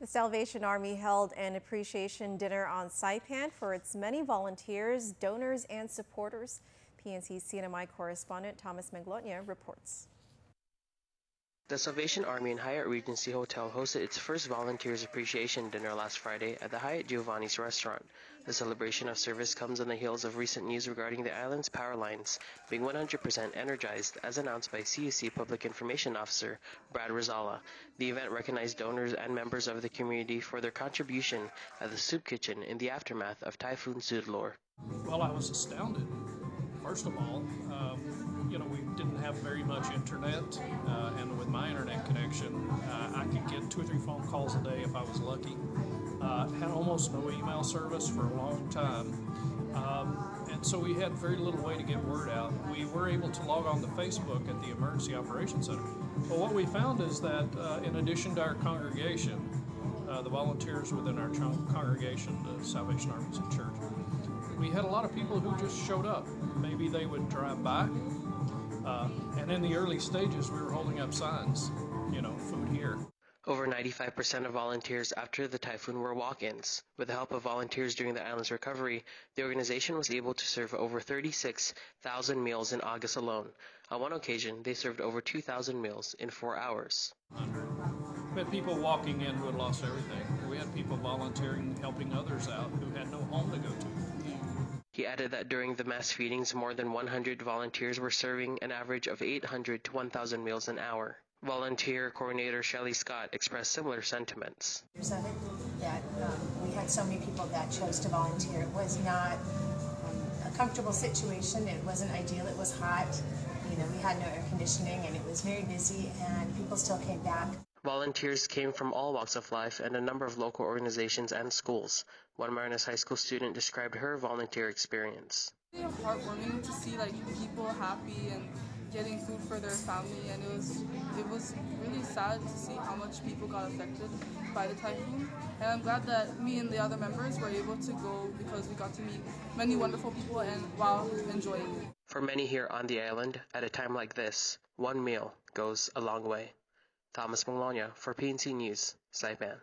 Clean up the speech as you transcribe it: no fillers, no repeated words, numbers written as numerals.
The Salvation Army held an appreciation dinner on Saipan for its many volunteers, donors, and supporters. PNC CNMI correspondent Thomas Manglotnya reports. The Salvation Army in Hyatt Regency Hotel hosted its first Volunteers Appreciation Dinner last Friday at the Hyatt Giovanni's restaurant. The celebration of service comes on the heels of recent news regarding the island's power lines being 100% energized, as announced by CUC Public Information Officer Brad Rizala. The event recognized donors and members of the community for their contribution at the soup kitchen in the aftermath of Typhoon Soudelor. Well, I was astounded. First of all, we didn't have very much internet, and with my internet connection, I could get 2 or 3 phone calls a day if I was lucky. Had almost no email service for a long time, and so we had very little way to get word out. We were able to log on to Facebook at the Emergency Operations Center. But what we found is that in addition to our congregation, the volunteers within our congregation, the Salvation Army's in church, we had a lot of people who just showed up. Maybe they would drive by, and in the early stages we were holding up signs, food here. Over 95% of volunteers after the typhoon were walk-ins. With the help of volunteers during the island's recovery, the organization was able to serve over 36,000 meals in August alone. On one occasion, they served over 2,000 meals in 4 hours. We had people walking in who had lost everything. We had people volunteering, helping others out who had no home to go to. He added that during the mass feedings, more than 100 volunteers were serving an average of 800 to 1,000 meals an hour. Volunteer coordinator Shelly expressed similar sentiments. That we had so many people that chose to volunteer. It was not a comfortable situation. It wasn't ideal. It was hot. We had no air conditioning, and it was very busy, and people still came back. Volunteers came from all walks of life and a number of local organizations and schools. One Marianas high school student described her volunteer experience. It's really heartwarming to see people happy and getting food for their family, and it was really sad to see how much people got affected by the typhoon. And I'm glad that me and the other members were able to go because we got to meet many wonderful people and while enjoying it. For many here on the island, at a time like this, one meal goes a long way. Thomas Manglotnya for PNC News, Saipan.